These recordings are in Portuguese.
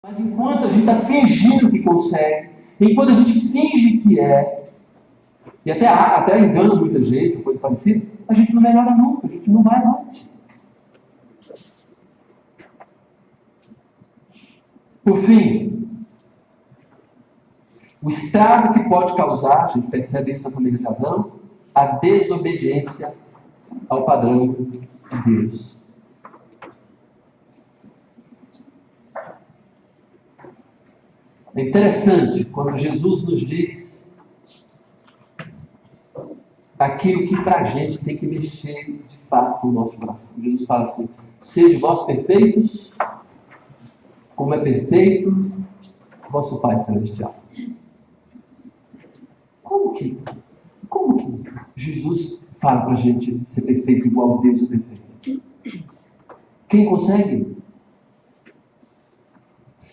Mas enquanto a gente está fingindo que consegue, enquanto a gente finge que é, e até engana muita gente, ou coisa parecida, a gente não melhora nunca, a gente não vai longe. Por fim, o estrago que pode causar, a gente percebe isso na família de Adão, a desobediência ao padrão de Deus. É interessante quando Jesus nos diz aquilo que para a gente tem que mexer de fato no nosso coração. Jesus fala assim: sejam vós perfeitos, como é perfeito vosso Pai Celestial. Como que Jesus fala para a gente ser perfeito igual a Deus é perfeito? Quem consegue?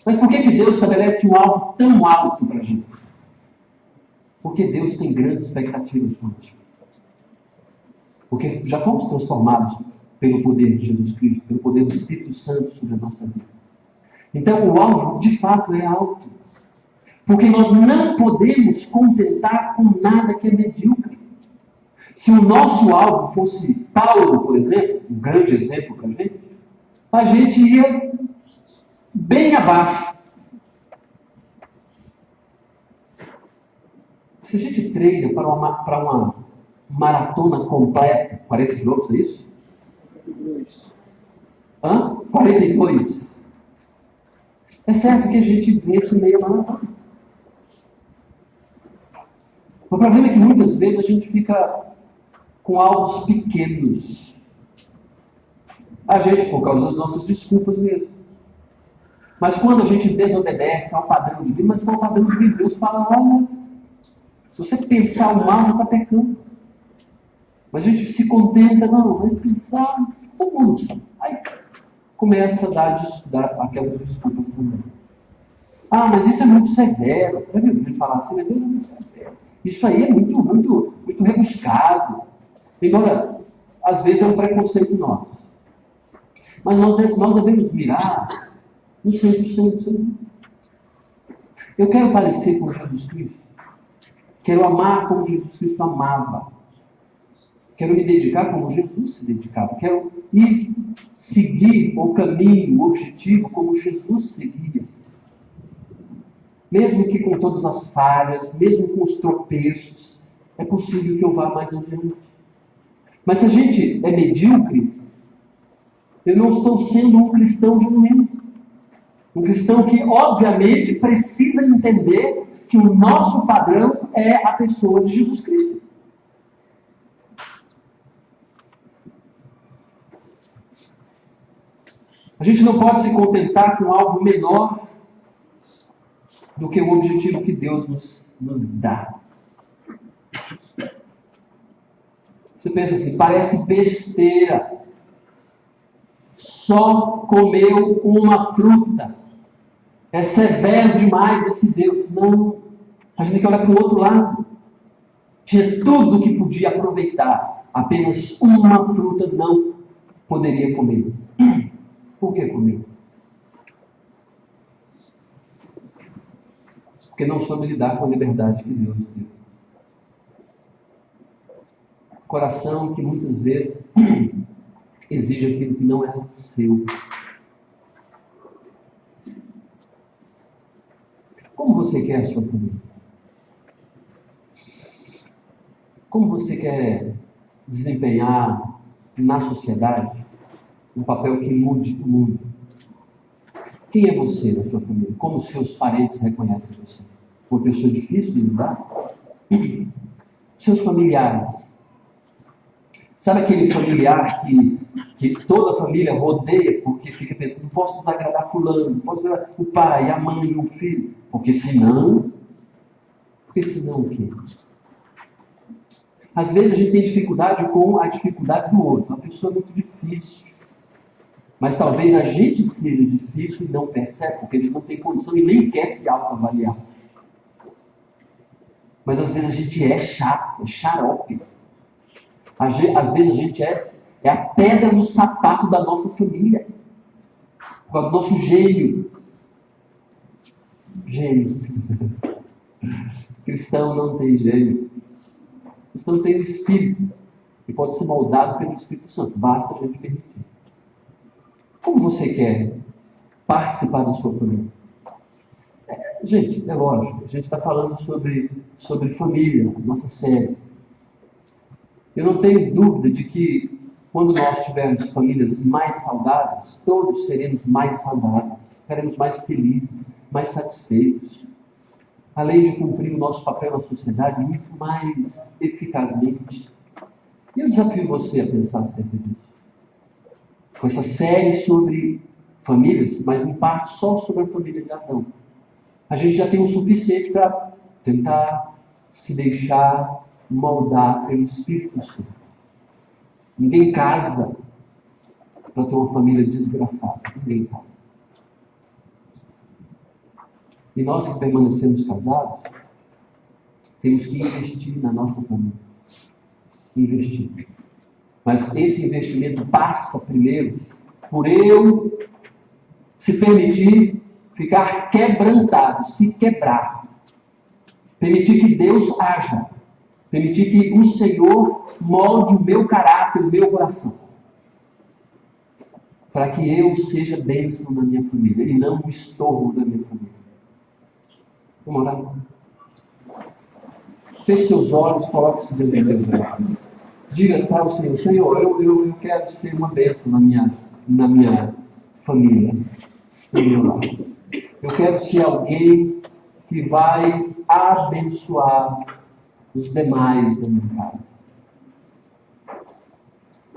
Mas por que Deus estabelece um alvo tão alto para a gente? Porque Deus tem grandes expectativas conosco. Porque já fomos transformados pelo poder de Jesus Cristo, pelo poder do Espírito Santo sobre a nossa vida. Então o alvo de fato é alto. Porque nós não podemos contentar com nada que é medíocre. Se o nosso alvo fosse Paulo, por exemplo, um grande exemplo para a gente ia bem abaixo. Se a gente treina para uma maratona completa, 40 quilômetros, é isso? 42. É certo que a gente vence meia maratona. O problema é que muitas vezes a gente fica com alvos pequenos. A gente, por causa das nossas desculpas mesmo. Mas quando a gente desobedece ao padrão divino, mas qual é o padrão divino? Deus fala: olha, se você pensar o mal, já está pecando. Mas a gente se contenta, não, mas pensar, todo mundo sabe. Aí começa a dar aquelas desculpas também. Ah, mas isso é muito severo. Já viu a gente falar assim, mas Deus é muito severo. Isso aí é muito rebuscado. Embora, às vezes, é um preconceito nosso. Mas nós devemos mirar no centro do Senhor. Eu quero parecer com Jesus Cristo. Quero amar como Jesus Cristo amava. Quero me dedicar como Jesus se dedicava. Quero ir seguir o caminho, o objetivo como Jesus seguia. Mesmo que com todas as falhas, mesmo com os tropeços, é possível que eu vá mais adiante. Mas se a gente é medíocre, eu não estou sendo um cristão genuíno. Um cristão que, obviamente, precisa entender que o nosso padrão é a pessoa de Jesus Cristo. A gente não pode se contentar com algo menor do que o objetivo que Deus nos dá. Você pensa assim, parece besteira. Só comeu uma fruta. É severo demais esse Deus. Não. A gente tem que olhar para o outro lado. Tinha tudo que podia aproveitar. Apenas uma fruta não poderia comer. Por que comeu? Porque não soube lidar com a liberdade que Deus deu. Coração que muitas vezes exige aquilo que não é seu. Como você quer a sua família? Como você quer desempenhar na sociedade um papel que mude o mundo? Quem é você na sua família? Como seus parentes reconhecem você? Uma pessoa difícil de lidar? Seus familiares. Sabe aquele familiar que toda a família rodeia porque fica pensando, não posso desagradar fulano, não posso desagradar o pai, a mãe, o filho, porque senão o quê? Às vezes a gente tem dificuldade com a dificuldade do outro. Uma pessoa é muito difícil. Mas talvez a gente seja difícil e não percebe, porque a gente não tem condição e nem quer se autoavaliar. Mas às vezes a gente é chato, é xarope. Às vezes a gente é a pedra no sapato da nossa família. Por causa do nosso gênio. gênio. Cristão não tem gênio. Cristão tem o Espírito. E pode ser moldado pelo Espírito Santo. Basta a gente permitir. Como você quer participar da sua família? Gente, é lógico. A gente está falando sobre família, nossa série. Eu não tenho dúvida de que quando nós tivermos famílias mais saudáveis, todos seremos mais saudáveis, seremos mais felizes, mais satisfeitos. Além de cumprir o nosso papel na sociedade muito mais eficazmente. E eu desafio você a pensar acerca disso. Com essa série sobre famílias, mas em parte só sobre a família de Adão. A gente já tem o suficiente para tentar se deixar moldar pelo Espírito Santo. Ninguém casa para ter uma família desgraçada. Ninguém casa. E nós que permanecemos casados, temos que investir na nossa família. Investir. Mas esse investimento passa primeiro por eu se permitir ficar quebrantado, se quebrar. Permitir que Deus haja. Permitir que o Senhor molde o meu caráter, o meu coração. Para que eu seja bênção na minha família e não um estorvo da minha família. Vamos orar? Feche seus olhos, coloque-se diante de Deus. Diga para o Senhor, Senhor, eu quero ser uma bênção na minha família, no meu lar. Eu quero ser alguém que vai abençoar os demais da minha casa.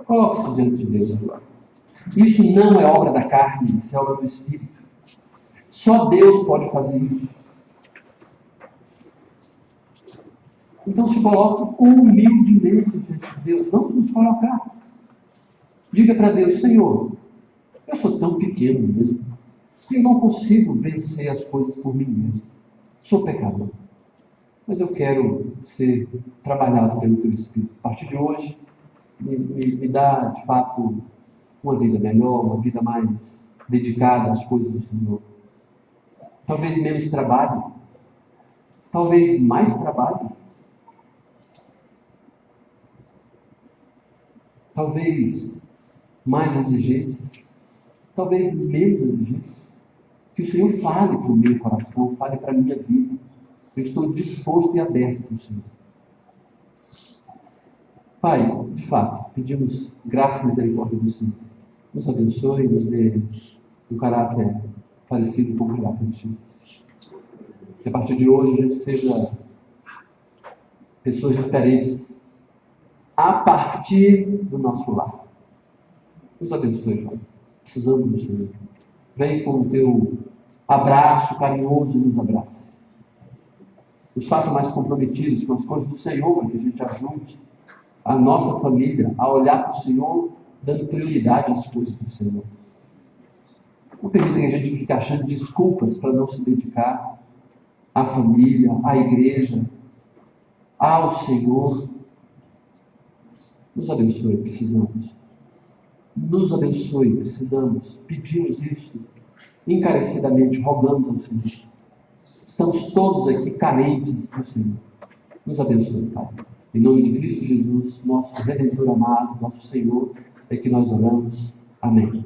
Coloque-se diante de Deus agora. Isso não é obra da carne, isso é obra do Espírito. Só Deus pode fazer isso. Então se coloque humildemente diante de Deus. Vamos nos colocar. Diga para Deus, Senhor, eu sou tão pequeno mesmo. Eu não consigo vencer as coisas por mim mesmo. Sou pecador. Mas eu quero ser trabalhado pelo Teu Espírito. A partir de hoje, me dá, de fato, uma vida melhor, uma vida mais dedicada às coisas do Senhor. Talvez menos trabalho. Talvez mais trabalho. Talvez mais exigências. Talvez menos exigências. Que o Senhor fale para o meu coração, fale para a minha vida. Eu estou disposto e aberto para o Senhor. Pai, de fato, pedimos graça e misericórdia do Senhor. Nos abençoe, nos dê um caráter parecido com o caráter de Jesus. Que a partir de hoje a gente seja pessoas diferentes a partir do nosso lar. Nos abençoe, Pai. Precisamos do Senhor. Vem com o teu abraço carinhoso e nos abrace. Nos faça mais comprometidos com as coisas do Senhor, para que a gente ajude a nossa família a olhar para o Senhor, dando prioridade às coisas do Senhor. Não permita que a gente fique achando desculpas para não se dedicar à família, à igreja, ao Senhor. Nos abençoe, precisamos. Nos abençoe, precisamos. Pedimos isso encarecidamente, rogamos ao Senhor. Estamos todos aqui carentes do Senhor. Nos abençoe, Pai. Em nome de Cristo Jesus, nosso Redentor amado, nosso Senhor, é que nós oramos. Amém.